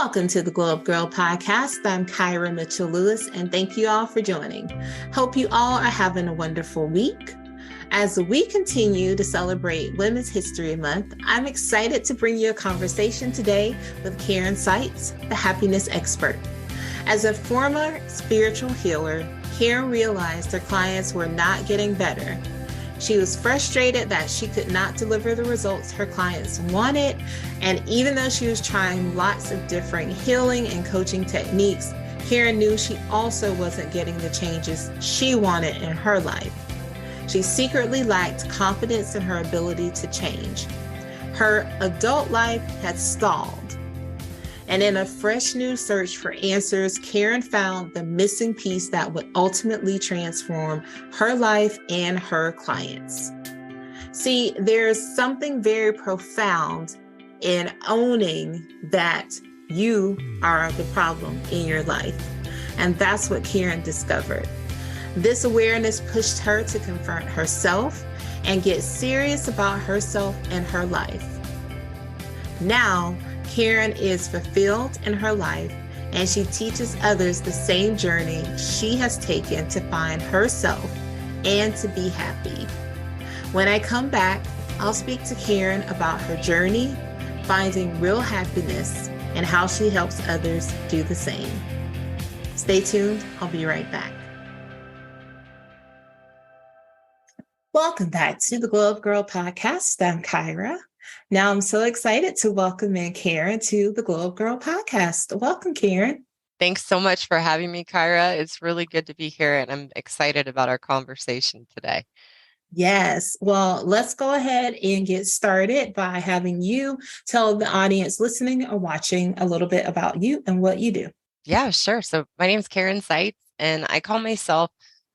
Welcome to the Glow Up Girl podcast. I'm Kyra Mitchell-Lewis, and thank you all for joining. Hope you all are having a wonderful week. As we continue to celebrate Women's History Month, I'm excited to bring you a conversation today with Karyn Seitz, the happiness expert. As a former spiritual healer, Karyn realized her clients were not getting better. She was frustrated that she could not deliver the results her clients wanted. And even though she was trying lots of different healing and coaching techniques, Karyn knew she also wasn't getting the changes she wanted in her life. She secretly lacked confidence in her ability to change. Her adult life had stalled. And in a fresh new search for answers, Karyn found the missing piece that would ultimately transform her life and her clients. See, there's something very profound in owning that you are the problem in your life. And that's what Karyn discovered. This awareness pushed her to confront herself and get serious about herself and her life. Now, Karyn is fulfilled in her life, and she teaches others the same journey she has taken to find herself and to be happy. When I come back, I'll speak to Karyn about her journey, finding real happiness, and how she helps others do the same. Stay tuned. I'll be right back. Welcome back to the Glow Up Girl podcast. I'm Kyra. Now I'm so excited to welcome in Karyn to the Glow Up Girl podcast. Welcome, Karyn. Thanks so much for having me, Kyra. It's really good to be here, and I'm excited about our conversation today. Yes. Well, let's go ahead and get started by having you tell the audience listening or watching a little bit about you and what you do. Yeah, sure. So my name is Karyn Seitz, and I call myself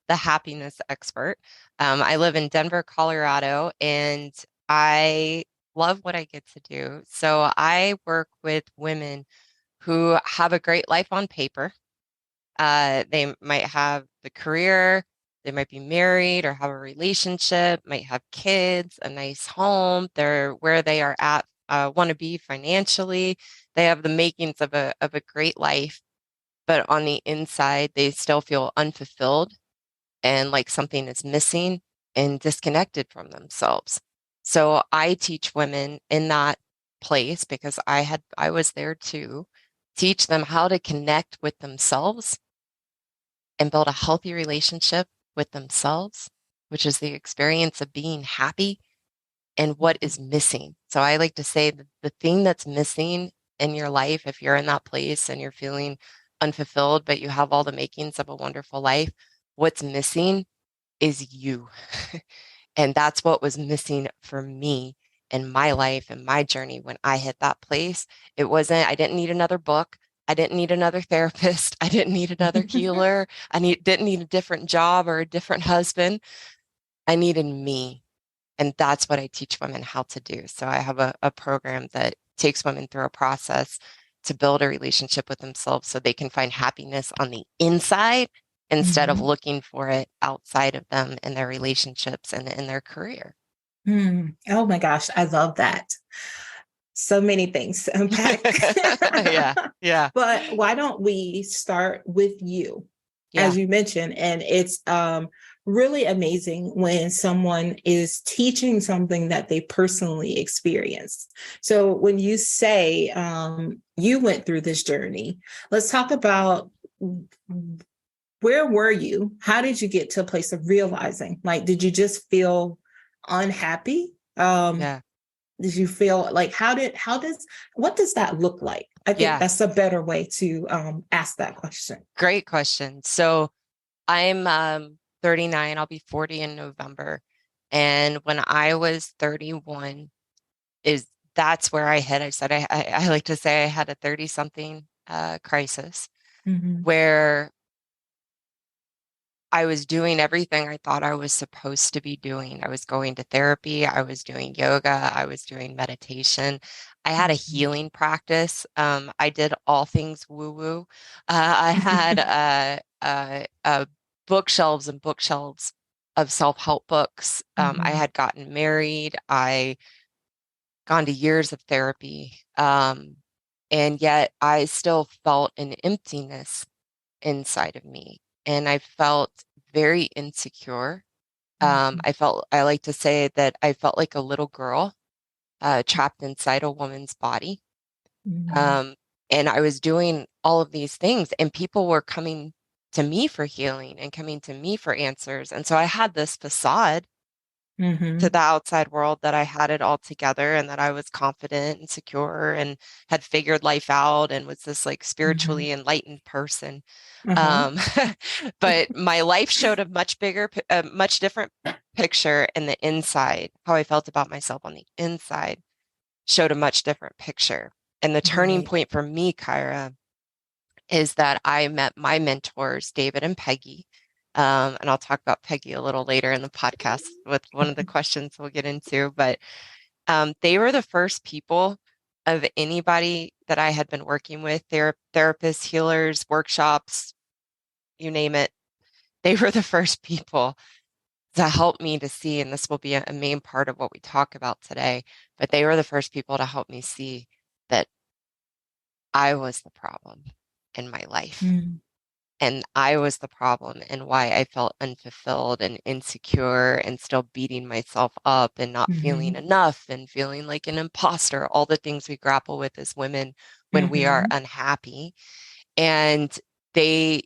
the happiness expert. I live in Denver, Colorado, and I love what I get to do. So I work with women who have a great life on paper. They might have the career, they might be married or have a relationship, might have kids, a nice home. They're where they are at, want to be financially. They have the makings of a great life, but on the inside, they still feel unfulfilled and like something is missing and disconnected from themselves. So I teach women in that place, because I was there too, teach them how to connect with themselves and build a healthy relationship with themselves, which is the experience of being happy and what is missing. So I like to say that the thing that's missing in your life, if you're in that place and you're feeling unfulfilled, but you have all the makings of a wonderful life, what's missing is you. And that's what was missing for me in my life and my journey when I hit that place. I didn't need another book. I didn't need another therapist. I didn't need another healer. Didn't need a different job or a different husband. I needed me. And that's what I teach women how to do. So I have a program that takes women through a process to build a relationship with themselves so they can find happiness on the inside instead of looking for it outside of them in their relationships and in their career. Oh my gosh, I love that. So many things to unpack. Yeah. But why don't we start with you, as you mentioned, and it's really amazing when someone is teaching something that they personally experienced. So when you say you went through this journey, let's talk about where were you? How did you get to a place of realizing? Like, did you just feel unhappy? Did you feel like, what does that look like? I think that's a better way to ask that question. Great question. So I'm 39, I'll be 40 in November. And when I was 31, that's where I hit. I said, I like to say I had a 30-something crisis where I was doing everything I thought I was supposed to be doing. I was going to therapy. I was doing yoga. I was doing meditation. I had a healing practice. I did all things woo-woo. I had bookshelves and bookshelves of self-help books. I had gotten married. I gone to years of therapy. And yet I still felt an emptiness inside of me. And I felt very insecure. I like to say that I felt like a little girl trapped inside a woman's body. Mm-hmm. Um, and I was doing all of these things, and people were coming to me for healing and coming to me for answers. And so I had this facade to Mm-hmm. the outside world that I had it all together and that I was confident and secure and had figured life out and was this like Mm-hmm. spiritually enlightened person. Uh-huh. Um, but my life showed a much bigger, a much different picture in the inside. How I felt about myself on the inside showed a much different picture. And the turning Right. point for me, Kyra, is that I met my mentors, David and Peggy. And I'll talk about Peggy a little later in the podcast with one of the questions we'll get into. But they were the first people of anybody that I had been working with, therapists, healers, workshops, you name it. They were the first people to help me to see, and this will be a main part of what we talk about today, but they were the first people to help me see that I was the problem in my life. Mm-hmm. And I was the problem and why I felt unfulfilled and insecure and still beating myself up and not feeling Mm-hmm. enough and feeling like an imposter, all the things we grapple with as women when we are Mm-hmm. unhappy. And they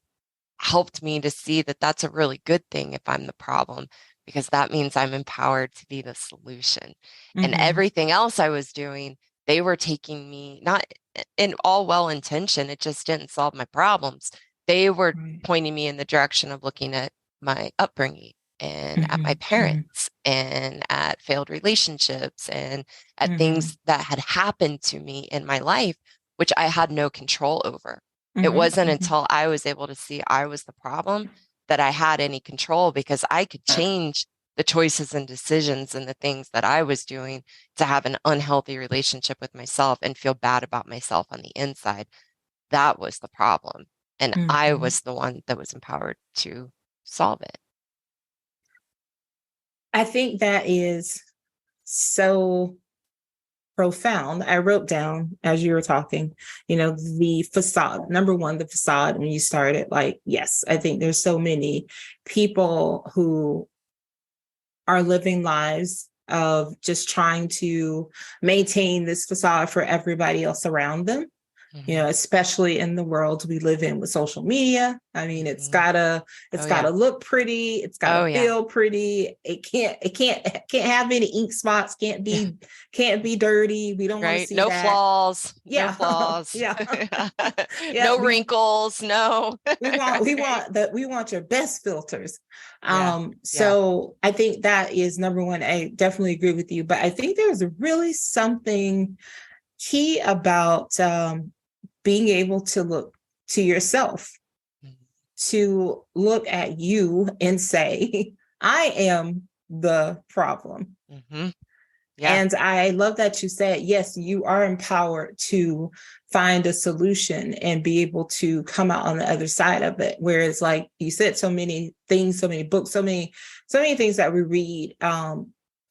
helped me to see that that's a really good thing if I'm the problem, because that means I'm empowered to be the solution. And Mm-hmm. everything else I was doing, they were taking me, not in all well intention, it just didn't solve my problems. They were Right. pointing me in the direction of looking at my upbringing and at my Mm-hmm. parents and at failed relationships and at Mm-hmm. things that had happened to me in my life, which I had no control over. It wasn't Mm-hmm. until I was able to see I was the problem that I had any control, because I could change the choices and decisions and the things that I was doing to have an unhealthy relationship with myself and feel bad about myself on the inside. That was the problem. And I Mm-hmm. was the one that was empowered to solve it. I think that is so profound. I wrote down as you were talking, the facade. Number one, the facade when you started, like, yes, I think there's so many people who are living lives of just trying to maintain this facade for everybody else around them, Mhm, especially in the world we live in with social media. I mean, it's mhm. gotta it's Oh yeah. gotta look pretty, it's Oh gotta yeah. feel pretty. It can't have any ink spots, can't Yeah. be dirty. We don't want to Right. see No that. flaws. No Yeah. flaws. Yeah. Yeah. No wrinkles. No. Right. We want your best filters. Yeah. Yeah. So I think that is number one. I definitely agree with you, but I think there's really something key about being able to look to yourself, to look at you and say, I am the problem. Mm-hmm. Yeah. And I love that you said, yes, you are empowered to find a solution and be able to come out on the other side of it. Whereas, like you said, so many things, so many books, so many things that we read,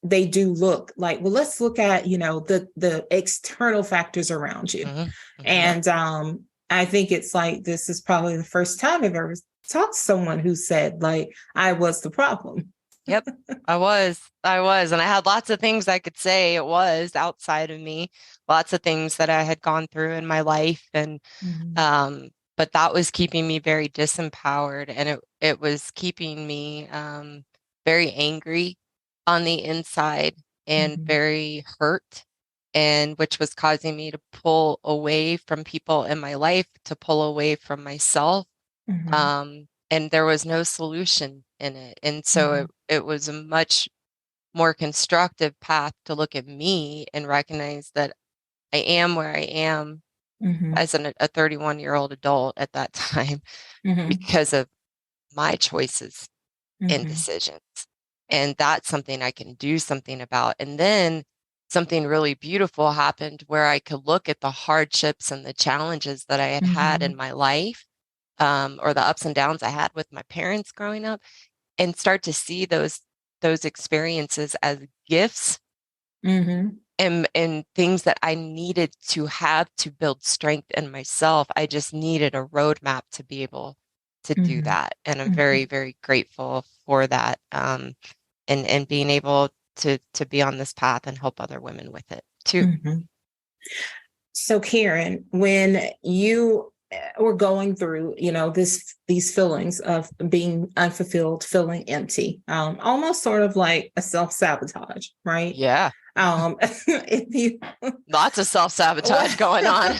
they do look like, well, let's look at, the external factors around you. Mm-hmm. Mm-hmm. And I think it's like, this is probably the first time I've ever talked to someone who said, like, I was the problem. Yep. I was. And I had lots of things I could say it was outside of me, lots of things that I had gone through in my life. And Mm-hmm. but that was keeping me very disempowered, and it was keeping me very angry on the inside and Mm-hmm. very hurt, and which was causing me to pull away from people in my life, to pull away from myself. Mm-hmm. And there was no solution in it. And so Mm-hmm. it was a much more constructive path to look at me and recognize that I am where I am Mm-hmm. as a 31-year-old adult at that time Mm-hmm. because of my choices and Mm-hmm. decisions. And that's something I can do something about. And then something really beautiful happened where I could look at the hardships and the challenges that I had had Mm-hmm. in my life, or the ups and downs I had with my parents growing up, and start to see those experiences as gifts Mm-hmm. and things that I needed to have to build strength in myself. I just needed a roadmap to be able to do Mm-hmm. that. And I'm Mm-hmm. very, very grateful for that. And being able to be on this path and help other women with it too. Mm-hmm. So, Karyn, when you were going through, these feelings of being unfulfilled, feeling empty, almost sort of like a self-sabotage, right? Yeah. If you Lots of self-sabotage going on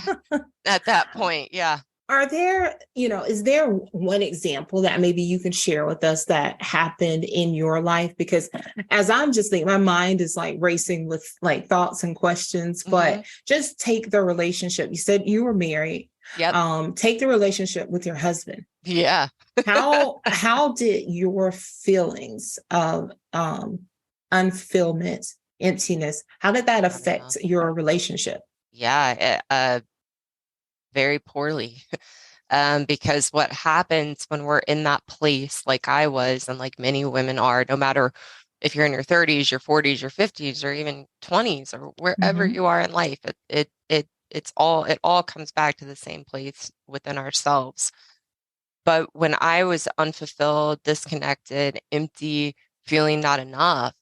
at that point. Yeah. Are there, is there one example that maybe you can share with us that happened in your life? Because as I'm just thinking, my mind is like racing with like thoughts and questions, but just take the relationship. You said you were married. Yep. Take the relationship with your husband. Yeah. How did your feelings of unfulfillment, emptiness, how did that affect your relationship? Yeah. Very poorly. Because what happens when we're in that place, like I was, and like many women are, no matter if you're in your 30s, your 40s, your 50s, or even 20s, or wherever you are in life, it all comes back to the same place within ourselves. But when I was unfulfilled, disconnected, empty, feeling not enough,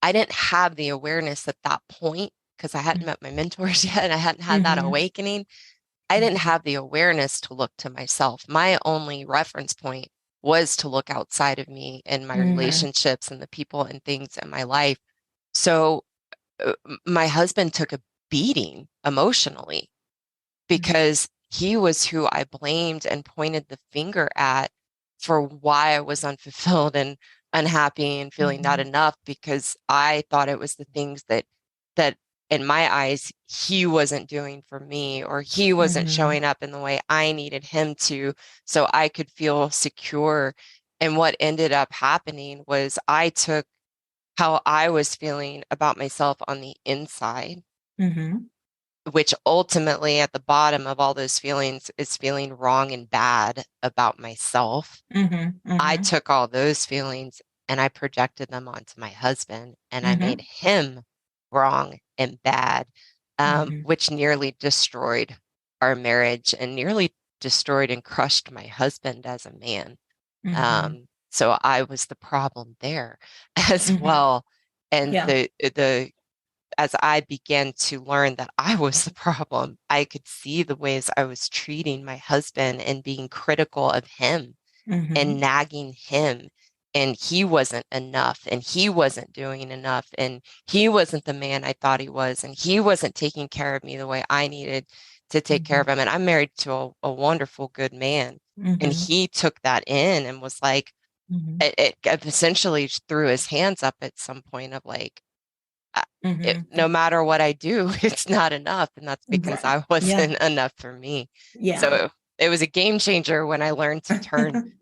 I didn't have the awareness at that point because I hadn't met my mentors yet and I hadn't had that awakening. I didn't have the awareness to look to myself. My only reference point was to look outside of me and my relationships and the people and things in my life. So my husband took a beating emotionally because he was who I blamed and pointed the finger at for why I was unfulfilled and unhappy and feeling not enough, because I thought it was the things that in my eyes he wasn't doing for me, or he wasn't showing up in the way I needed him to, so I could feel secure. And what ended up happening was I took how I was feeling about myself on the inside, which ultimately at the bottom of all those feelings is feeling wrong and bad about myself. I took all those feelings and I projected them onto my husband, and I made him wrong and bad, which nearly destroyed our marriage and nearly destroyed and crushed my husband as a man. So I was the problem there as well. And the as I began to learn that I was the problem, I could see the ways I was treating my husband and being critical of him and nagging him. And he wasn't enough, and he wasn't doing enough, and he wasn't the man I thought he was, and he wasn't taking care of me the way I needed to take care of him. And I'm married to a wonderful, good man. And he took that in and was like, it essentially threw his hands up at some point of like, no matter what I do, it's not enough. And that's because I wasn't enough for me. So it was a game changer when I learned to turn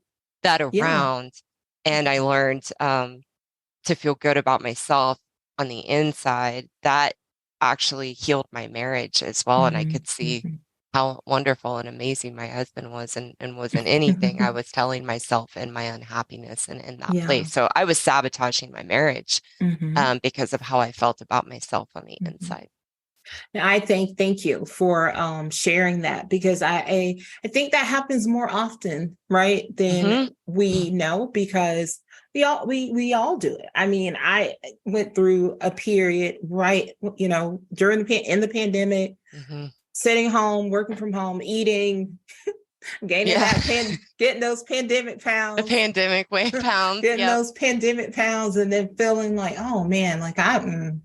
that around, and I learned to feel good about myself on the inside. That actually healed my marriage as well. And I could see how wonderful and amazing my husband was, and wasn't anything I was telling myself in my unhappiness and in that place. So I was sabotaging my marriage because of how I felt about myself on the inside. I thank you for sharing that, because I think that happens more often, right, than we know, because we all do it. I mean, I went through a period, right, during in the pandemic, sitting home, working from home, eating, getting those pandemic pounds, the pandemic weight pounds, getting those pandemic pounds, and then feeling like, oh man, like I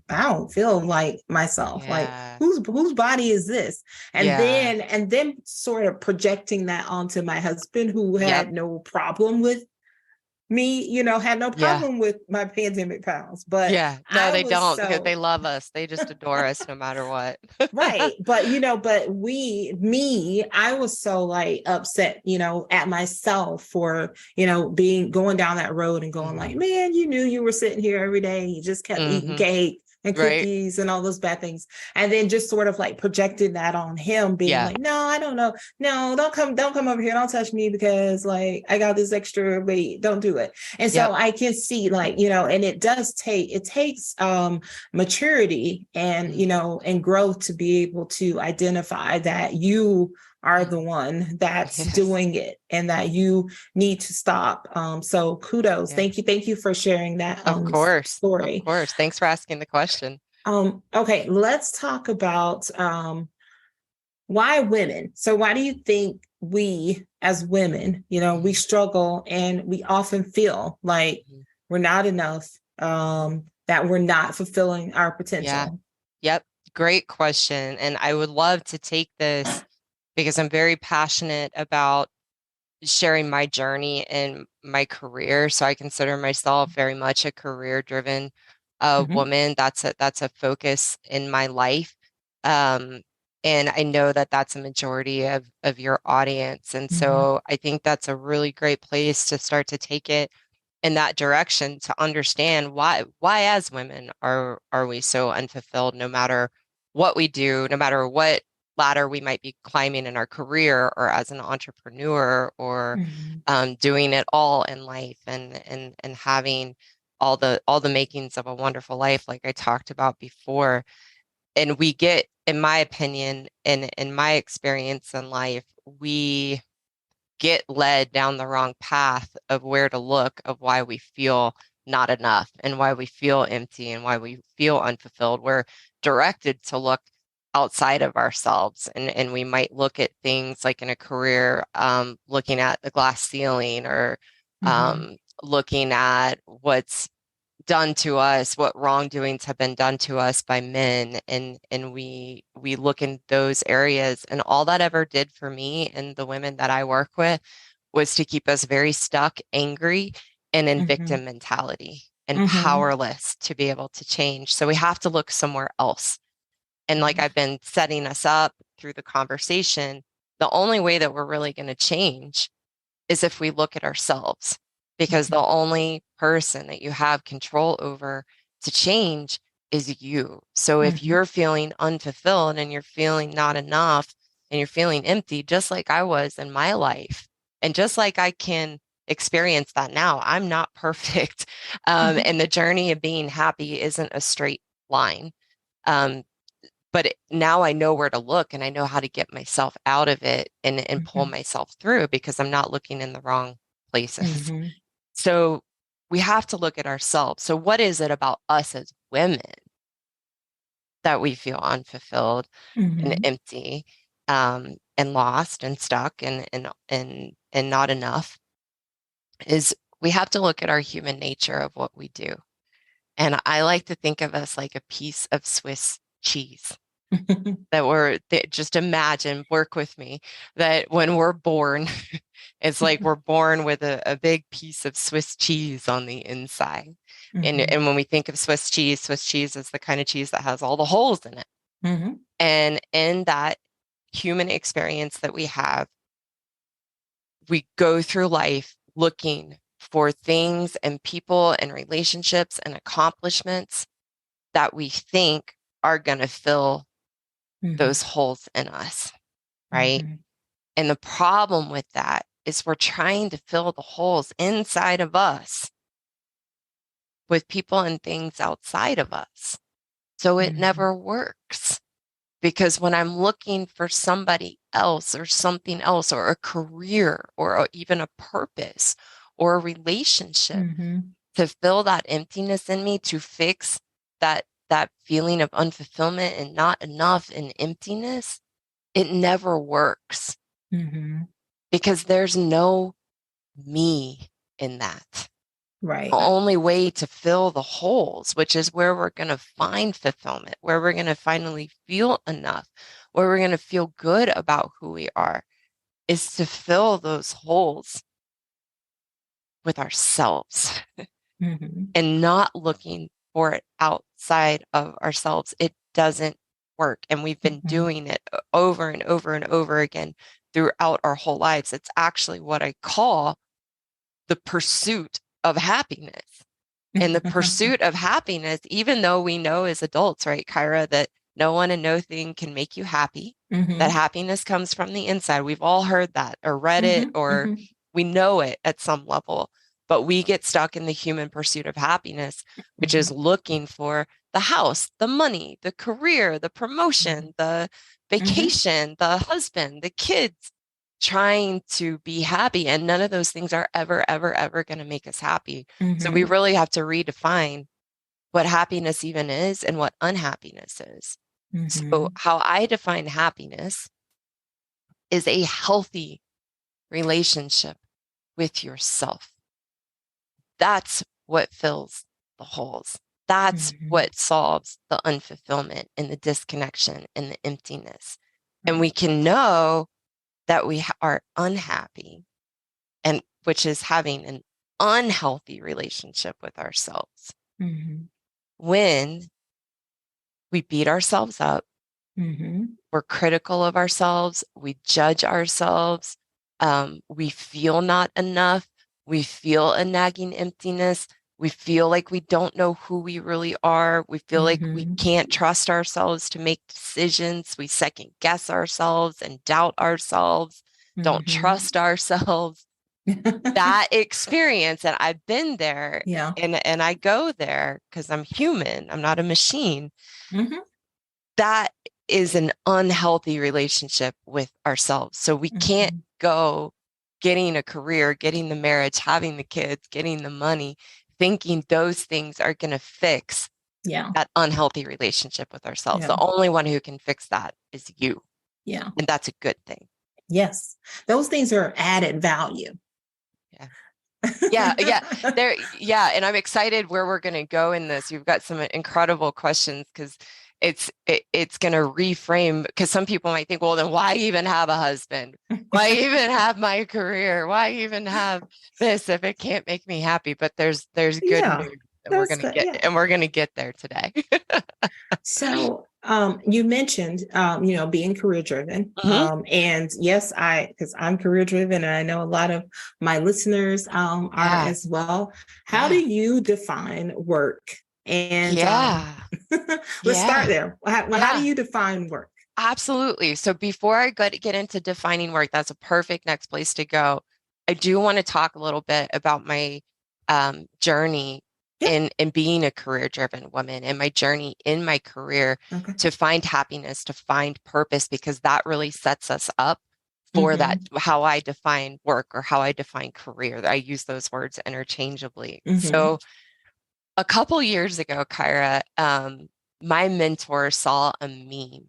don't feel like myself. Like whose body is this? And then sort of projecting that onto my husband, who had no problem with me, had no problem with my pandemic pounds. But no, they don't, because they love us. They just adore us no matter what. Right. But, I was so like upset, at myself for, going down that road and going like, man, you knew you were sitting here every day. You just kept eating cake, and Right. cookies and all those bad things. And then just sort of like projecting that on him, being Yeah. like, no, I don't know. No, don't come over here. Don't touch me because like I got this extra weight. Don't do it. And Yep. so I can see like, and it takes maturity and, and growth to be able to identify that you are the one that's Yes. doing it and that you need to stop. So kudos. Yeah. Thank you for sharing that Of course. story. Of course. Thanks for asking the question. Okay, let's talk about why women. So why do you think we as women, we struggle and we often feel like we're not enough, that we're not fulfilling our potential? Yeah. Yep. Great question. And I would love to take this because I'm very passionate about sharing my journey in my career. So I consider myself very much a career-driven woman. That's a focus in my life. And I know that that's a majority of your audience. And so I think that's a really great place to start to take it in that direction to understand why as women are we so unfulfilled no matter what we do, no matter what ladder we might be climbing in our career or as an entrepreneur or doing it all in life and having all the makings of a wonderful life like I talked about before. And we get, in my opinion, in my experience in life, we get led down the wrong path of where to look, of why we feel not enough and why we feel empty and why we feel unfulfilled. We're directed to look outside of ourselves, and we might look at things like in a career, looking at the glass ceiling or looking at what's done to us, what wrongdoings have been done to us by men, and we look in those areas, and all that ever did for me and the women that I work with was to keep us very stuck, angry, and in victim mentality and powerless to be able to change. So we have to look somewhere else. And like I've been setting us up through the conversation, the only way that we're really going to change is if we look at ourselves, because the only person that you have control over to change is you. So if you're feeling unfulfilled and you're feeling not enough and you're feeling empty, just like I was in my life, and just like I can experience that now, I'm not perfect. And the journey of being happy isn't a straight line. But now I know where to look and I know how to get myself out of it and pull myself through because I'm not looking in the wrong places. So we have to look at ourselves. So what is it about us as women that we feel unfulfilled and empty, and lost and stuck and not enough? Is we have to look at our human nature of what we do. And I like to think of us like a piece of Swiss cheese. Just imagine, work with me, that when we're born, it's like we're born with a big piece of Swiss cheese on the inside. And when we think of Swiss cheese is the kind of cheese that has all the holes in it. And in that human experience that we have, we go through life looking for things and people and relationships and accomplishments that we think are going to fill those holes in us, right? And the problem with that is we're trying to fill the holes inside of us with people and things outside of us. So it never works, because when I'm looking for somebody else or something else or a career or even a purpose or a relationship to fill that emptiness in me, to fix that feeling of unfulfillment and not enough and emptiness, it never works because there's no me in that. Right. The only way to fill the holes, which is where we're going to find fulfillment, where we're going to finally feel enough, where we're going to feel good about who we are, is to fill those holes with ourselves and not looking for it outside of ourselves. It doesn't work. And we've been doing it over and over and over again throughout our whole lives. It's actually what I call the pursuit of happiness. And the pursuit of happiness, even though we know as adults, right, Kyra, that no one and no thing can make you happy, that happiness comes from the inside. We've all heard that or read it, or we know it at some level, but we get stuck in the human pursuit of happiness, which is looking for the house, the money, the career, the promotion, the vacation, the husband, the kids, trying to be happy. And none of those things are ever, ever, ever going to make us happy. So we really have to redefine what happiness even is and what unhappiness is. So how I define happiness is a healthy relationship with yourself. That's what fills the holes. That's what solves the unfulfillment and the disconnection and the emptiness. And we can know that we are unhappy, and which is having an unhealthy relationship with ourselves. When we beat ourselves up, we're critical of ourselves, we judge ourselves, we feel not enough, we feel a nagging emptiness, we feel like we don't know who we really are, we feel like we can't trust ourselves to make decisions, we second guess ourselves and doubt ourselves, don't trust ourselves. That experience, and I've been there, and I go there because I'm human, I'm not a machine. That is an unhealthy relationship with ourselves. So we can't go getting a career, getting the marriage, having the kids, getting the money, thinking those things are going to fix that unhealthy relationship with ourselves. The only one who can fix that is you. And that's a good thing. Yes. Those things are added value. Yeah. And I'm excited where we're going to go in this. You've got some incredible questions, because it's going to reframe, because some people might think, well, then why even have a husband? Why even have my career? Why even have this if it can't make me happy? But there's good news, and we're going to get there today. So you mentioned being career driven, and yes, because I'm career driven, and I know a lot of my listeners are as well. How do you define work? And let's start there. How do you define work? Absolutely. So before I get into defining work, that's a perfect next place to go. I do want to talk a little bit about my journey in being a career-driven woman, and my journey in my career to find happiness, to find purpose, because that really sets us up for that, how I define work or how I define career. I use those words interchangeably. So a couple years ago, Kyra, my mentor saw a meme,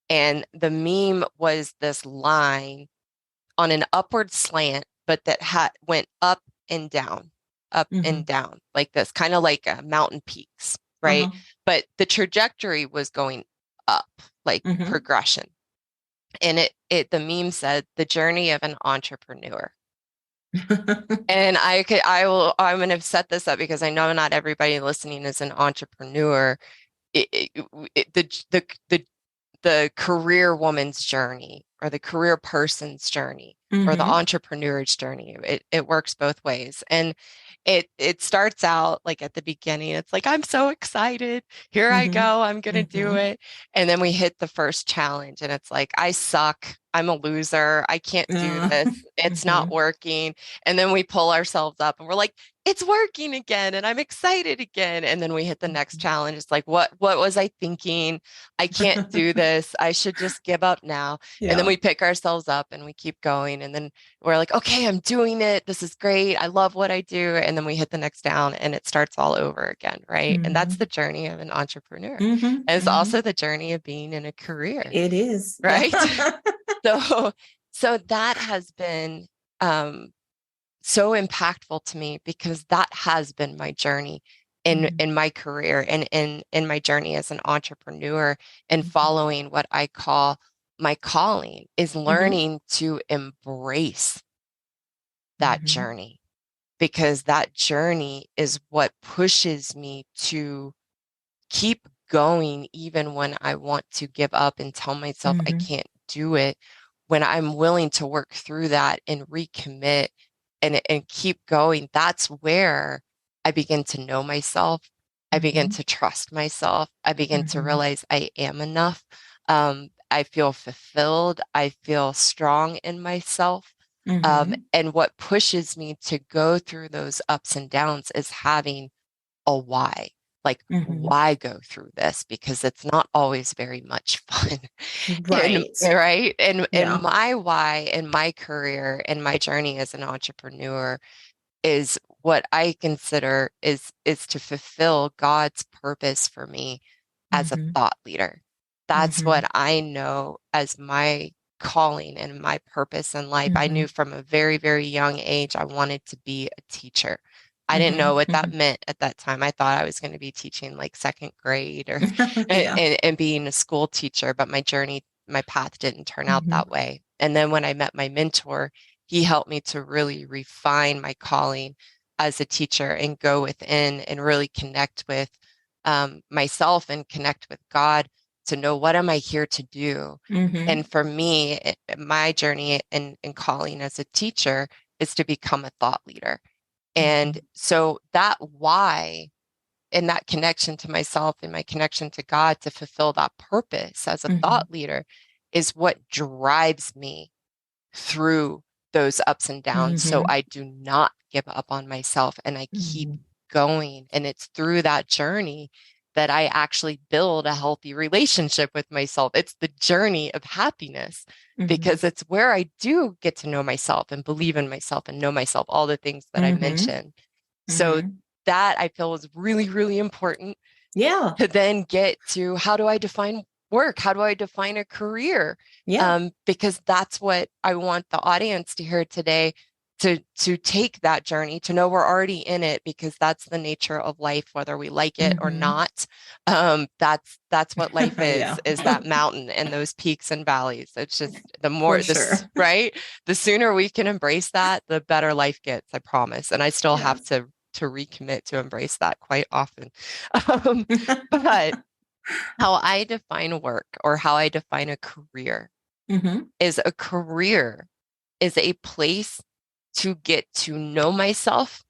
and the meme was this line on an upward slant, but that went up and down, like this, kind of like mountain peaks, right? But the trajectory was going up, like progression. And the meme said, "The journey of an entrepreneur." And I'm going to set this up because I know not everybody listening is an entrepreneur. The career woman's journey, or the career person's journey, or the entrepreneur's journey, it works both ways. And it starts out like at the beginning, it's like, I'm so excited. Here I go. I'm going to do it. And then we hit the first challenge, and it's like, I suck. I'm a loser. I can't do this. It's not working. And then we pull ourselves up and we're like, it's working again. And I'm excited again. And then we hit the next challenge. It's like, what was I thinking? I can't do this. I should just give up now. And then we pick ourselves up and we keep going. And then we're like, okay, I'm doing it. This is great. I love what I do. And then we hit the next down and it starts all over again. Right. And that's the journey of an entrepreneur. And it's also the journey of being in a career. It is. Right. So that has been so impactful to me, because that has been my journey in my career, and in my journey as an entrepreneur, and following what I call my calling, is learning to embrace that journey, because that journey is what pushes me to keep going, even when I want to give up and tell myself I can't do it. When I'm willing to work through that and recommit and keep going, that's where I begin to know myself. I begin to trust myself. I begin to realize I am enough. I feel fulfilled. I feel strong in myself. And what pushes me to go through those ups and downs is having a why. Like, why go through this? Because it's not always very much fun. Right. Right. And Yeah. my why in my career and my journey as an entrepreneur is what I consider is to fulfill God's purpose for me as a thought leader. That's what I know as my calling and my purpose in life. I knew from a very, very young age I wanted to be a teacher. I didn't know what that meant at that time. I thought I was going to be teaching like second grade or Yeah. and being a school teacher, but my path didn't turn out that way. And then when I met my mentor, he helped me to really refine my calling as a teacher and go within and really connect with myself and connect with God to know what am I here to do. And for me, my journey in calling as a teacher is to become a thought leader. And so that why and that connection to myself and my connection to God to fulfill that purpose as a thought leader is what drives me through those ups and downs. So I do not give up on myself and I keep going. And it's through that journey that I actually build a healthy relationship with myself. It's the journey of happiness because it's where I do get to know myself and believe in myself and know myself, all the things that I mentioned. So that I feel is really, really important. Yeah. To then get to how do I define work? How do I define a career? Yeah. Because that's what I want the audience to hear today, to take that journey, to know we're already in it because that's the nature of life, whether we like it or not. That's what life Yeah. is that mountain and those peaks and valleys. It's just the For more sure. this, right? The sooner we can embrace that, the better life gets, I promise. And I still have to recommit to embrace that quite often. But how I define work or how I define a career is a career is a place to get to know myself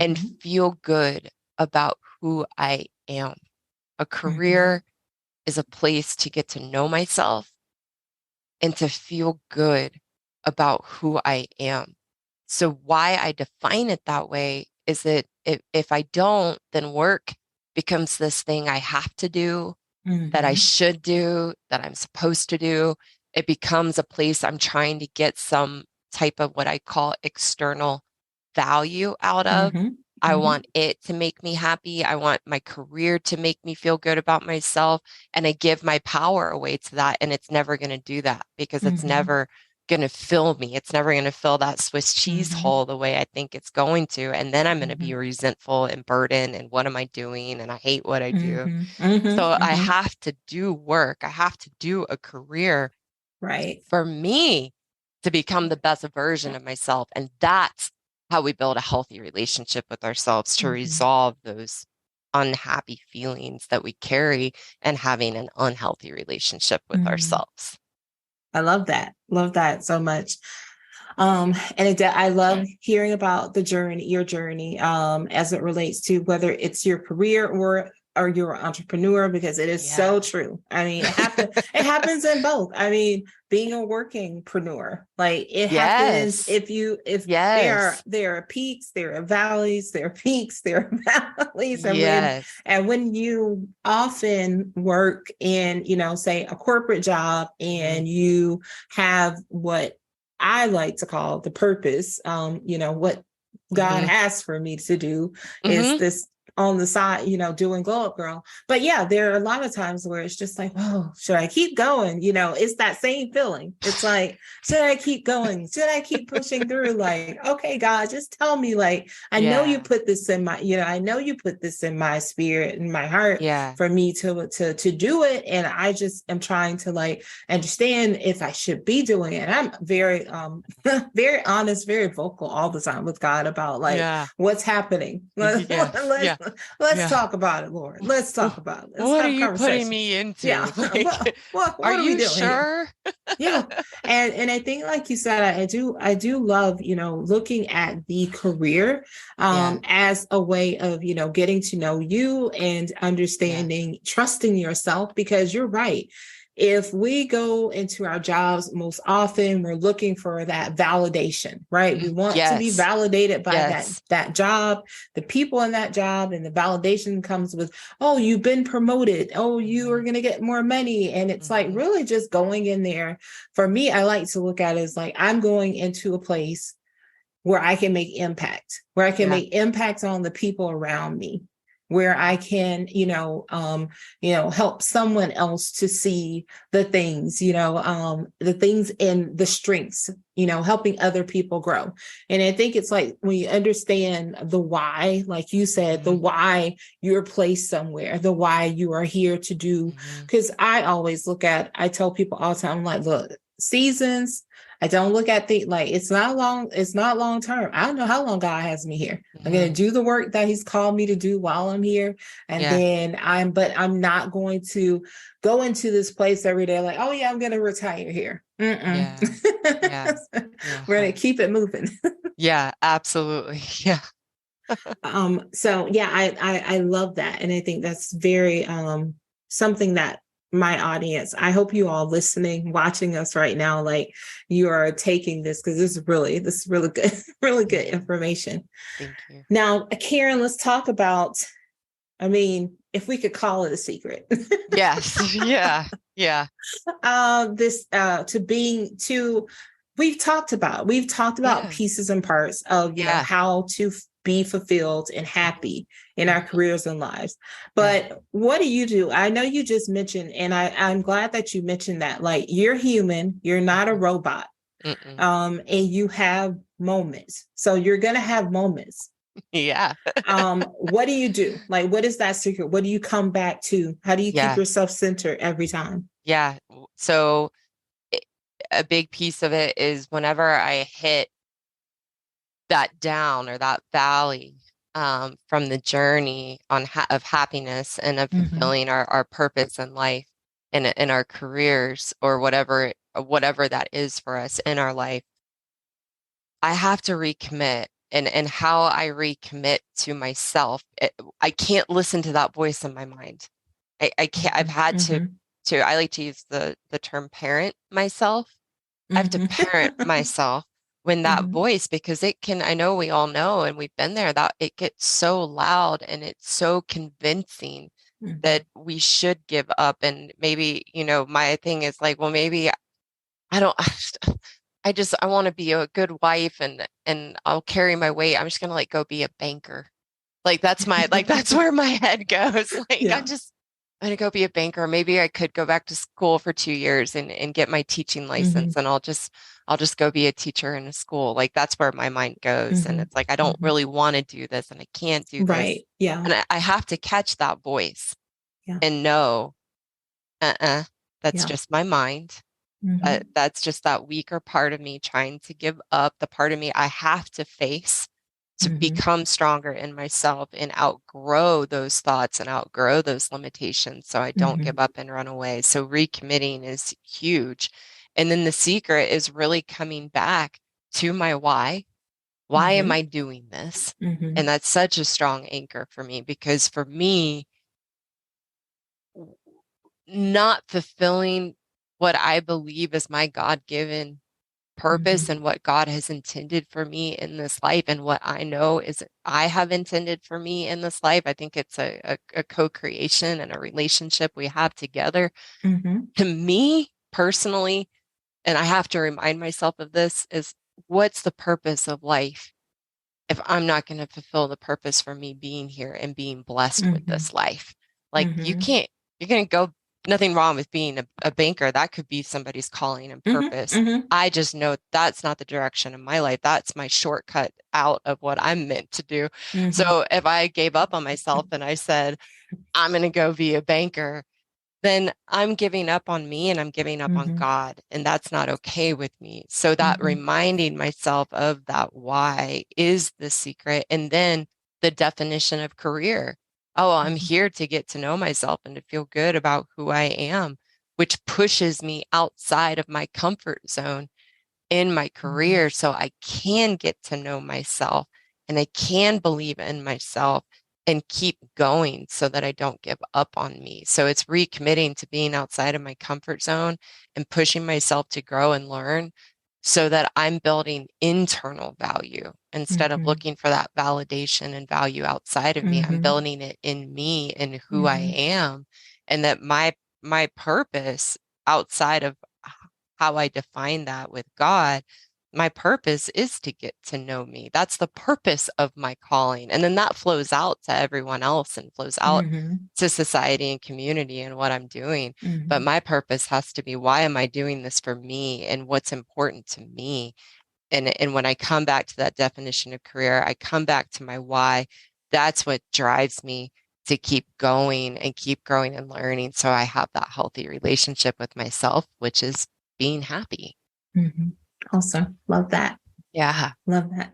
and feel good about who I am. A career is a place to get to know myself and to feel good about who I am. So why I define it that way is that if I don't, then work becomes this thing I have to do, that I should do, that I'm supposed to do. It becomes a place I'm trying to get some type of what I call external value out of. I want it to make me happy. I want my career to make me feel good about myself. And I give my power away to that. And it's never going to do that because it's never going to fill me. It's never going to fill that Swiss cheese hole the way I think it's going to. And then I'm going to be resentful and burdened. And what am I doing? And I hate what I do. So I have to do work. I have to do a career for me to become the best version of myself. And that's how we build a healthy relationship with ourselves to resolve those unhappy feelings that we carry and having an unhealthy relationship with ourselves. I love that. Love that so much. I love hearing about your journey, as it relates to whether it's your career or you're an entrepreneur, because it is so true. I mean, it happens in both. I mean, being a workingpreneur, like it happens if there are peaks, there are valleys, there are peaks, there are valleys. And when you often work in, say a corporate job and you have what I like to call the purpose, what God has for me to do is this on the side, doing Glow Up Girl. But yeah, there are a lot of times where it's just like, oh, should I keep going? It's that same feeling. It's like, should I keep going? Should I keep pushing through? Like, okay, God, just tell me, like, I know you put this in my, I know you put this in my spirit and my heart for me to do it. And I just am trying to like understand if I should be doing it. And I'm very, very honest, very vocal all the time with God about like what's happening. Let's Yeah. talk about it, Lord. Let's talk about it. Let's What are have a you putting conversation. me into? Yeah. Like, What are are we you doing here? sure? Yeah. And I think, like you said, I do love, looking at the career Yeah. as a way of, getting to know you and Yeah. understanding, trusting yourself, because you're right. If we go into our jobs, most often we're looking for that validation, right? We want to be Yes. validated by Yes. that job, the people in that job, and the validation comes with, oh, you've been promoted, oh, you are going to get more money. And it's like Mm-hmm. really just going in there. For me, I like to look at it as like, I'm going into a place where I can make impact, where I can Yeah. make impact on the people around me, where I can, help someone else to see the things, the things and the strengths, helping other people grow. And I think it's like when you understand the why, like you said, the Mm-hmm. why you're placed somewhere, the why you are here to do. Mm-hmm. Because I tell people all the time, I'm like, look, seasons, I don't look at it's not long term. I don't know how long God has me here. I'm going to Mm-hmm. do the work that he's called me to do while I'm here. And Yeah. then but I'm not going to go into this place every day like, oh yeah, I'm going to retire here. Mm-mm. Yeah. Yeah. Yeah. We're going to keep it moving. Yeah, absolutely. Yeah. So yeah, I love that. And I think that's very, something that my audience, I hope you all listening, watching us right now, like you are taking this, because this is really good, really good information. Thank you. Now, Karyn, let's talk about, if we could call it a secret. Yes. Yeah. Yeah. This we've talked about Yeah. pieces and parts of, Yeah. how to be fulfilled and happy in our Mhm. careers and lives. Yeah. But what do you do? I know you just mentioned, and I'm glad that you mentioned that, like, you're human, you're not a Mhm. robot. Mm-mm. And you have moments. So you're going to have moments. Yeah. What do you do? Like, what is that secret? What do you come back to? How do you keep Yeah. yourself centered every time? Yeah. So a big piece of it is whenever I hit that down or that valley from the journey of happiness and of Mm-hmm. fulfilling our purpose in life and in our careers or whatever that is for us in our life, I have to recommit. And how I recommit to myself, I can't listen to that voice in my mind. I can't. I've had Mm-hmm. to. I like to use the term parent myself. I have to parent Mm-hmm. myself when that Mm-hmm. voice, because it can, I know we all know, and we've been there, that it gets so loud and it's so convincing Mm-hmm. that we should give up. And maybe, my thing is like, well, maybe I don't, I want to be a good wife and I'll carry my weight. I'm just going to like go be a banker. That's where my head goes. Yeah. I'm gonna go be a banker. Maybe I could go back to school for 2 years and get my teaching Mm-hmm. license and I'll just go be a teacher in a school. Like that's where my mind goes. And Mm-hmm. it's like I don't Mm-hmm. really want to do this and I can't do this. Right. Yeah. And I have to catch that voice Yeah. and know, that's Yeah. just my mind. Mm-hmm. That's just that weaker part of me trying to give up, the part of me I have to face to Mm-hmm. become stronger in myself and outgrow those thoughts and outgrow those limitations so I don't Mm-hmm. give up and run away. So recommitting is huge. And then the secret is really coming back to my why. Why am Mm-hmm. I doing this? Mm-hmm. And that's such a strong anchor for me because for me, not fulfilling what I believe is my God-given Mm-hmm. purpose and what God has intended for me in this life and what I know is I have intended for me in this life. I think it's a co-creation and a relationship we have together. Mm-hmm. To me personally, and I have to remind myself of this, is what's the purpose of life if I'm not going to fulfill the purpose for me being here and being blessed with Mm-hmm. this life? Like you Mm-hmm. can't, you're going to go, nothing wrong with being a banker. That could be somebody's calling and Mm-hmm. purpose. Mm-hmm. I just know that's not the direction of my life. That's my shortcut out of what I'm meant to do. Mm-hmm. So if I gave up on myself and I said, I'm going to go be a banker, then I'm giving up on me and I'm giving up on Mm-hmm. God. And that's not okay with me. So that Mm-hmm. reminding myself of that why is the secret. And then the definition of career. Oh, I'm here to get to know myself and to feel good about who I am, which pushes me outside of my comfort zone in my career so I can get to know myself and I can believe in myself and keep going so that I don't give up on me. So it's recommitting to being outside of my comfort zone and pushing myself to grow and learn so that I'm building internal value instead of looking for that validation and value outside of me. I'm building it in me and who I am, and that my purpose outside of how I define that with God, my purpose is to get to know me. That's the purpose of my calling. And then that flows out to everyone else and flows out to society and community and what I'm doing. But my purpose has to be, why am I doing this for me and what's important to me? And when I come back to that definition of career, I come back to my why. That's what drives me to keep going and keep growing and learning. So I have that healthy relationship with myself, which is being happy. Awesome. Love that. Yeah. Love that.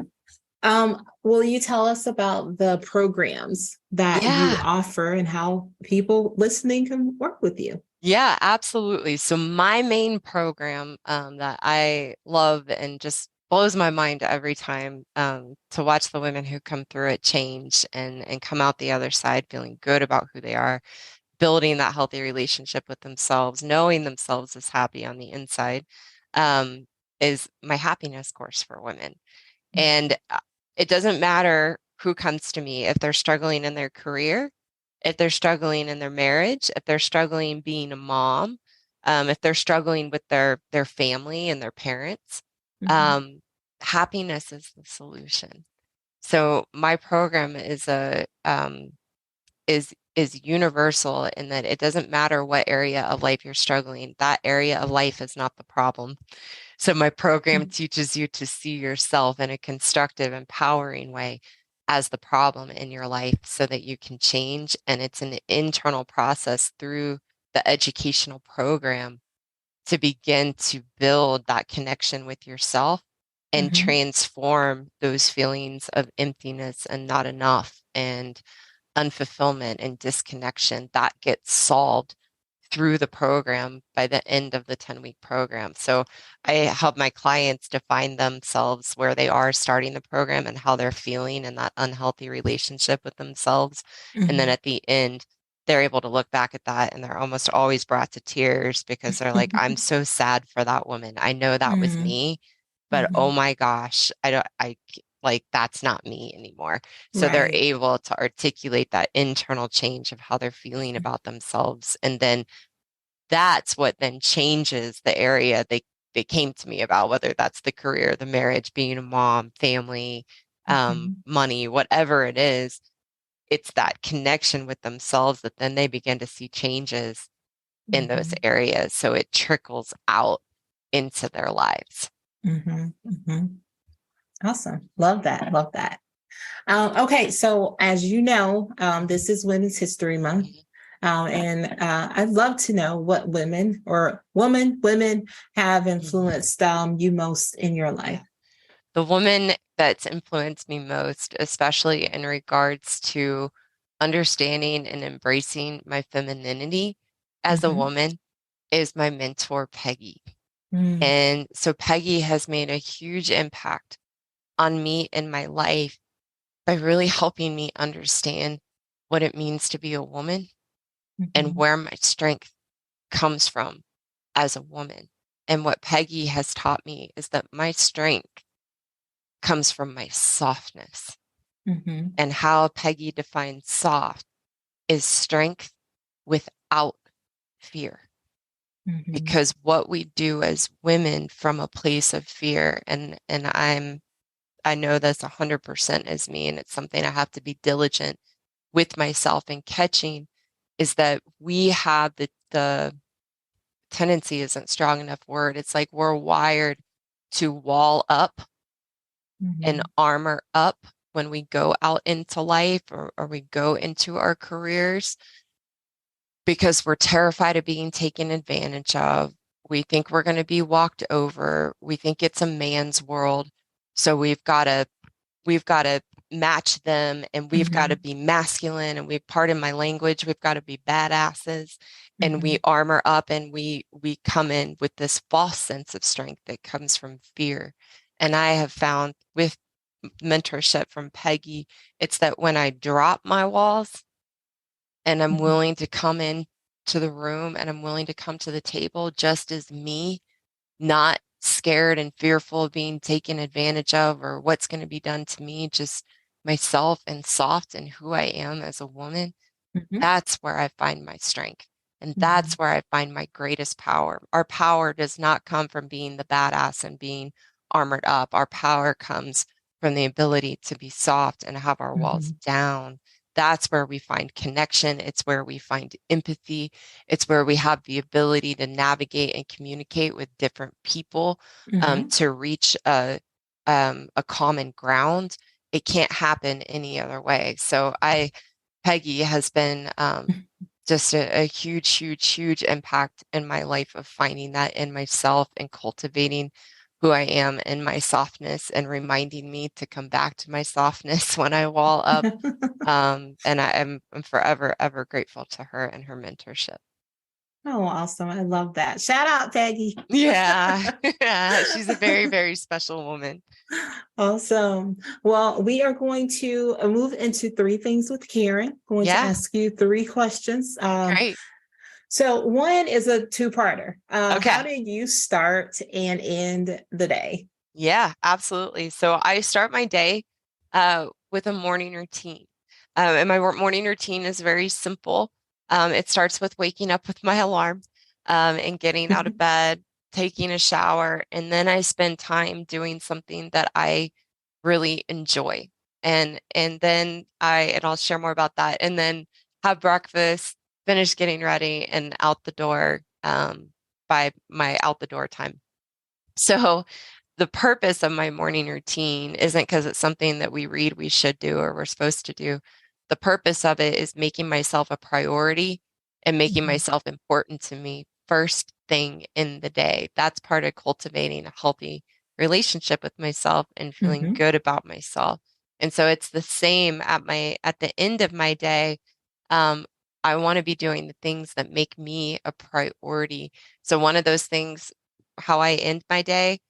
Will you tell us about the programs that you offer and how people listening can work with you? Yeah, absolutely. So my main program that I love and just blows my mind every time to watch the women who come through it change and come out the other side feeling good about who they are, building that healthy relationship with themselves, knowing themselves as happy on the inside, is my happiness course for women. And it doesn't matter who comes to me, if they're struggling in their career, if they're struggling in their marriage, if they're struggling being a mom, if they're struggling with their family and their parents, happiness is the solution. So my program is universal in that it doesn't matter what area of life you're struggling. That area of life is not the problem. So my program teaches you to see yourself in a constructive, empowering way as the problem in your life so that you can change. And it's an internal process through the educational program to begin to build that connection with yourself and transform those feelings of emptiness and not enough and unfulfillment and disconnection that gets solved through the program by the end of the 10-week program. So I help my clients define themselves where they are starting the program and how they're feeling in that unhealthy relationship with themselves. And then at the end, they're able to look back at that and they're almost always brought to tears because they're like, I'm so sad for that woman. I know that was me, but oh my gosh, like that's not me anymore. So they're able to articulate that internal change of how they're feeling about themselves. And then that's what then changes the area they came to me about, whether that's the career, the marriage, being a mom, family, money, whatever it is. It's that connection with themselves that then they begin to see changes in those areas. So it trickles out into their lives. Awesome. Love that. Love that. Okay. So as you know, this is Women's History Month. And I'd love to know what women have influenced you most in your life. The woman that's influenced me most, especially in regards to understanding and embracing my femininity as a woman, is my mentor, Peggy. And so Peggy has made a huge impact on me in my life by really helping me understand what it means to be a woman and where my strength comes from as a woman. And what Peggy has taught me is that my strength comes from my softness. And how Peggy defines soft is strength without fear. Because what we do as women from a place of fear, and I know that's 100% is me, and it's something I have to be diligent with myself in catching, is that we have the tendency isn't strong enough word. It's like we're wired to wall up and armor up when we go out into life or we go into our careers because we're terrified of being taken advantage of. We think we're going to be walked over. We think it's a man's world. So we've got to match them, and we've got to Mhm. be masculine, and we, pardon my language, we've got to be badasses, and we Mhm. armor up, and we come in with this false sense of strength that comes from fear. And I have found with mentorship from Peggy, it's that when I drop my walls and I'm Mhm. willing to come in to the room and I'm willing to come to the table just as me, not scared and fearful of being taken advantage of or what's going to be done to me, just myself and soft and who I am as a woman, Mhm. that's where I find my strength. And that's Mhm. where I find my greatest power. Our power does not come from being the badass and being armored up. Our power comes from the ability to be soft and have our walls Mhm. down. That's where we find connection. It's where we find empathy. It's where we have the ability to navigate and communicate with different people, Mhm. to reach a common ground. It can't happen any other way. So Peggy has been just a huge, huge, huge impact in my life of finding that in myself and cultivating who I am in my softness and reminding me to come back to my softness when I wall up. And I'm forever, ever grateful to her and her mentorship. Oh, awesome. I love that. Shout out, Peggy. Yeah. Yeah. She's a very, very special woman. Awesome. Well, we are going to move into three things with Karyn. Going to Yeah. ask you three questions. Great. So one is a two-parter. How Okay. did you start and end the day? Yeah, absolutely. So I start my day with a morning routine. And my morning routine is very simple. It starts with waking up with my alarm, and getting out of bed, taking a shower, and then I spend time doing something that I really enjoy. And then and I'll share more about that. And then have breakfast, finish getting ready, and out the door by my out the door time. So the purpose of my morning routine isn't because it's something that we read we should do or we're supposed to do. The purpose of it is making myself a priority and making Mhm. myself important to me first thing in the day. That's part of cultivating a healthy relationship with myself and feeling Mhm. good about myself. And so it's the same at the end of my day. Um, I want to be doing the things that make me a priority. So one of those things, how I end my day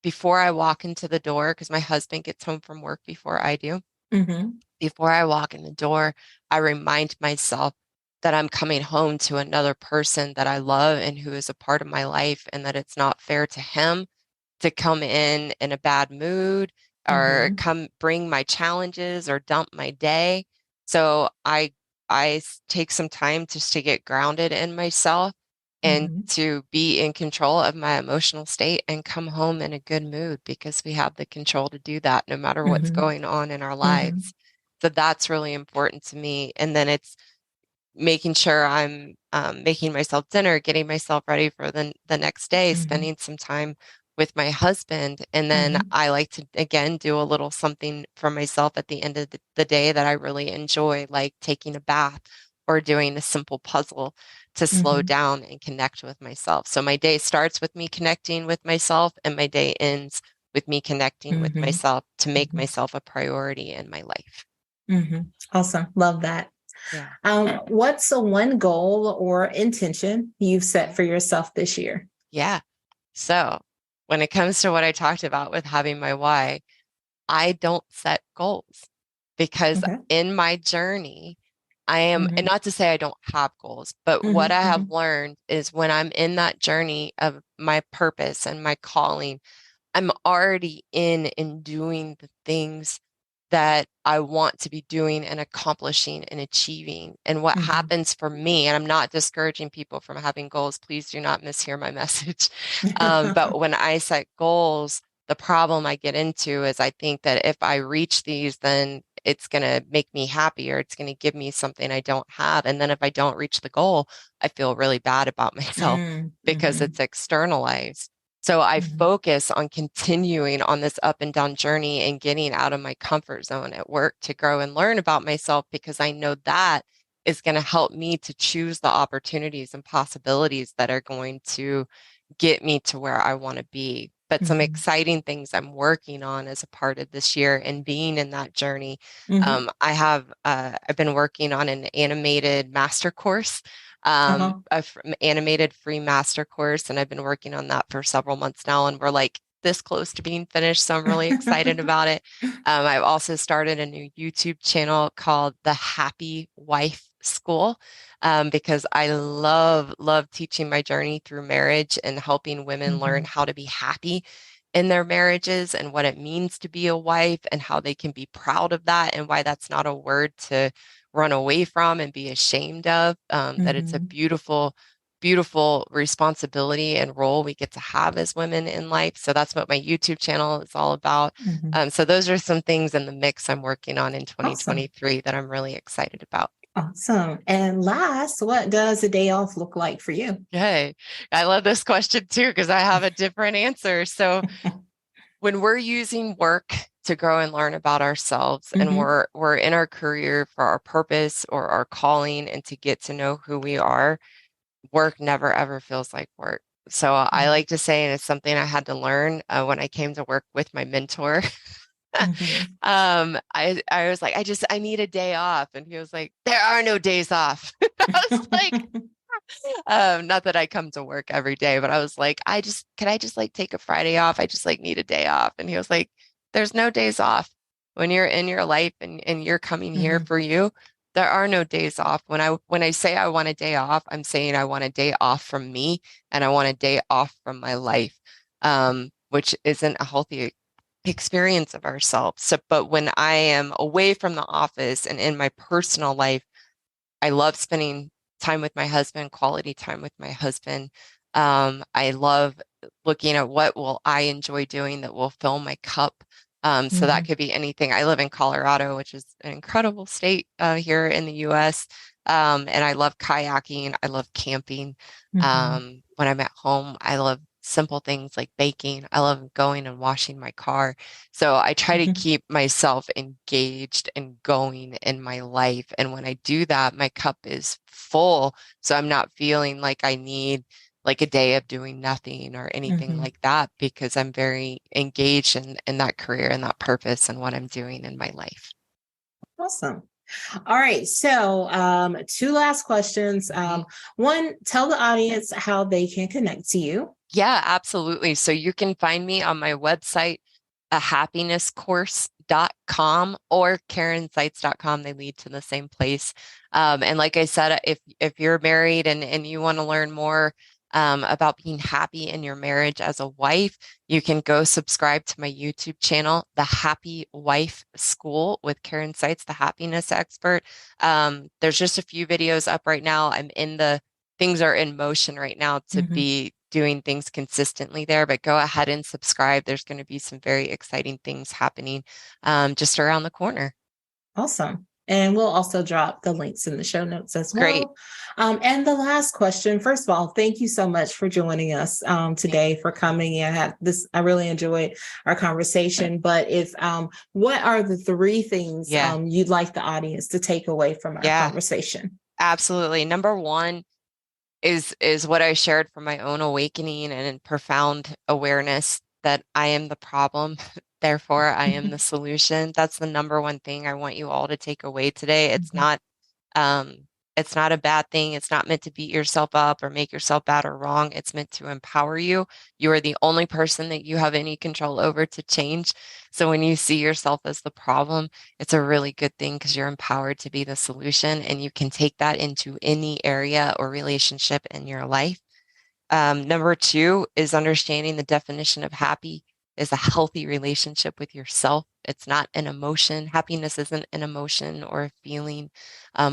before I walk into the door, because my husband gets home from work before I do. Mhm. Before I walk in the door, I remind myself that I'm coming home to another person that I love and who is a part of my life, and that it's not fair to him to come in a bad mood or Mhm. come bring my challenges or dump my day. So I take some time just to get grounded in myself and Mhm. to be in control of my emotional state and come home in a good mood because we have the control to do that no matter what's Mhm. going on in our Mhm. lives. So that's really important to me. And then it's making sure I'm making myself dinner, getting myself ready for the next day, Mhm. spending some time with my husband. And then Mhm. I like to, again, do a little something for myself at the end of the day that I really enjoy, like taking a bath or doing a simple puzzle to slow Mhm. down and connect with myself. So my day starts with me connecting with myself, and my day ends with me connecting with Mhm. myself to make Mhm. myself a priority in my life. Mhm. Awesome. Love that. Yeah. What's the one goal or intention you've set for yourself this year? Yeah. So when it comes to what I talked about with having my why, I don't set goals because Okay. in my journey, I am, and Mhm. not to say I don't have goals, but what Mhm. I have Mhm. learned is when I'm in that journey of my purpose and my calling, I'm already in and doing the things that I want to be doing and accomplishing and achieving. And what Mhm. happens for me, and I'm not discouraging people from having goals, please do not mishear my message. But when I set goals, the problem I get into is I think that if I reach these, then it's going to make me happier. It's going to give me something I don't have. And then if I don't reach the goal, I feel really bad about myself Mm. because it's Mhm. externalized. So I Mhm. focus on continuing on this up and down journey and getting out of my comfort zone at work to grow and learn about myself because I know that is going to help me to choose the opportunities and possibilities that are going to get me to where I want to be. but some Mhm. exciting things I'm working on as a part of this year and being in that journey. Mhm. I've been working on an animated master course, Uh-huh. animated free master course, and I've been working on that for several months now, and we're like this close to being finished, so I'm really excited about it. I've also started a new YouTube channel called The Happy Wife School, because I love teaching my journey through marriage and helping women learn Mhm. how to be happy in their marriages and what it means to be a wife and how they can be proud of that and why that's not a word to run away from and be ashamed of, that it's a Mhm. beautiful responsibility and role we get to have as women in life. So that's what my YouTube channel is all about. Mhm. So those are some things in the mix I'm working on in Awesome. 2023 that I'm really excited about. Awesome. And last, what does a day off look like for you? Hey, I love this question too because I have a different answer. So when we're using work to grow and learn about ourselves and Hmm. we're in our career for our purpose or our calling and to get to know who we are, work never ever feels like work. So I like to say, and it's something I had to learn when I came to work with my mentor. Hmm. I was like, I need a day off, and he was like, there are no days off. I was like, not that I come to work every day, but I was like, can I just like take a Friday off? I just like need a day off. And he was like, there's no days off when you're in your life and you're coming here Hmm. for you. There are no days off. When I say I want a day off, I'm saying I want a day off from me and I want a day off from my life, which isn't a healthy experience of ourselves. So, but when I am away from the office and in my personal life, I love spending time with my husband, quality time with my husband. I love looking at what will I enjoy doing that will fill my cup. So that Hmm. could be anything. I live in Colorado, which is an incredible state here in the US. And I love kayaking. I love camping. Hmm. When I'm at home, I love simple things like baking. I love going and washing my car. So I try to Hmm. keep myself engaged and going in my life. And when I do that, my cup is full. So I'm not feeling like I need like a day of doing nothing or anything Hmm. like that because I'm very engaged in that career and that purpose and what I'm doing in my life. Awesome. All right. So, two last questions. Mhm. One, tell the audience how they can connect to you. Yeah, absolutely. So you can find me on my website, ahappinesscourse.com or karynseitz.com. They lead to the same place. And like I said, if you're married and you want to learn more about being happy in your marriage as a wife, you can go subscribe to my YouTube channel, The Happy Wife School with Karyn Seitz, the happiness expert. There's just a few videos up right now. Things are in motion right now to Hmm. be doing things consistently there, but go ahead and subscribe. There's going to be some very exciting things happening just around the corner. Awesome. And we'll also drop the links in the show notes as Great. well. And the last question, first of all, thank you so much for joining us Thank today, for coming. I really enjoyed our conversation. But what are the three things Yeah. you'd like the audience to take away from our Yeah, conversation? absolutely. Number one is what I shared from my own awakening and in profound awareness that I am the problem. Therefore, I am the solution. That's the number one thing I want you all to take away today. Um, it's not a bad thing. It's not meant to beat yourself up or make yourself bad or wrong. It's meant to empower you. You are the only person that you have any control over to change. So when you see yourself as the problem, it's a really good thing because you're empowered to be the solution and you can take that into any area or relationship in your life. Number two is understanding the definition of happy is a healthy relationship with yourself. It's not an emotion. Happiness isn't an emotion or a feeling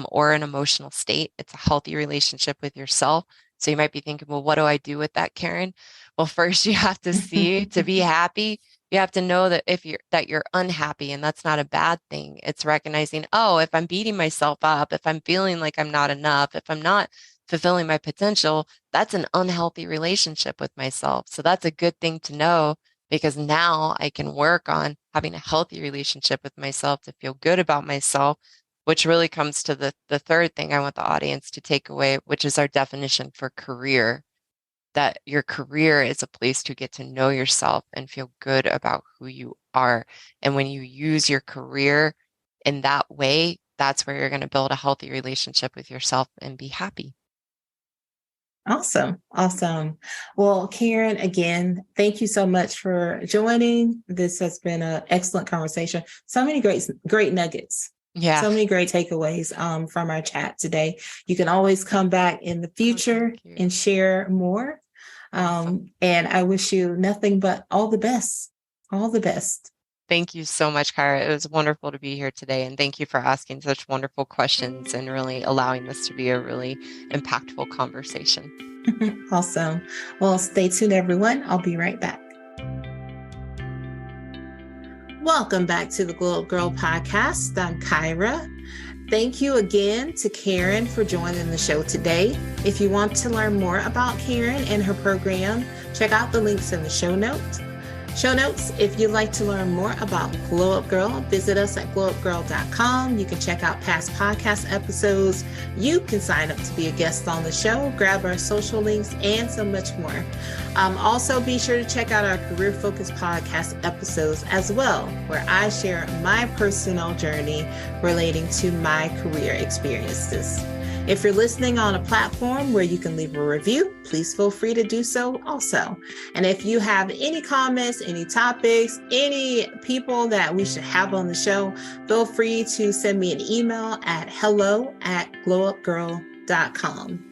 or an emotional state. It's a healthy relationship with yourself. So you might be thinking, well, what do I do with that, Karyn? Well, first you have to see to be happy. You have to know that if you're unhappy, and that's not a bad thing. It's recognizing, oh, if I'm beating myself up, if I'm feeling like I'm not enough, if I'm not fulfilling my potential, that's an unhealthy relationship with myself. So that's a good thing to know because now I can work on having a healthy relationship with myself to feel good about myself, which really comes to the third thing I want the audience to take away, which is our definition for career. that your career is a place to get to know yourself and feel good about who you are. And when you use your career in that way, that's where you're going to build a healthy relationship with yourself and be happy. Awesome. Awesome. Well, Karyn, again, thank you so much for joining. This has been an excellent conversation. So many great nuggets. Yeah. So many great takeaways from our chat today. You can always come back in the future and share more. Awesome. And I wish you nothing but all the best. All the best. Thank you so much, Kyra. It was wonderful to be here today. And thank you for asking such wonderful questions and really allowing this to be a really impactful conversation. Awesome. Well, stay tuned, everyone. I'll be right back. Welcome back to the Glow Up Gyrl podcast. I'm Kyra. Thank you again to Karyn for joining the show today. If you want to learn more about Karyn and her program, check out the links in the show notes. If you'd like to learn more about Glow Up Gyrl, visit us at glowupgirl.com. You can check out past podcast episodes. You can sign up to be a guest on the show, grab our social links, and so much more. Also, be sure to check out our Career Focused podcast episodes as well, where I share my personal journey relating to my career experiences. If you're listening on a platform where you can leave a review, please feel free to do so also. And if you have any comments, any topics, any people that we should have on the show, feel free to send me an email at hello@glowupgirl.com.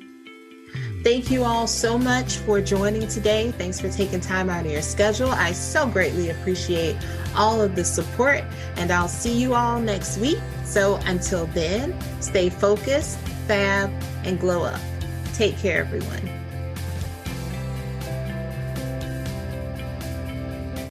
Thank you all so much for joining today. Thanks for taking time out of your schedule. I so greatly appreciate all of the support, and I'll see you all next week. So until then, stay focused, fab, and glow up. Take care, everyone.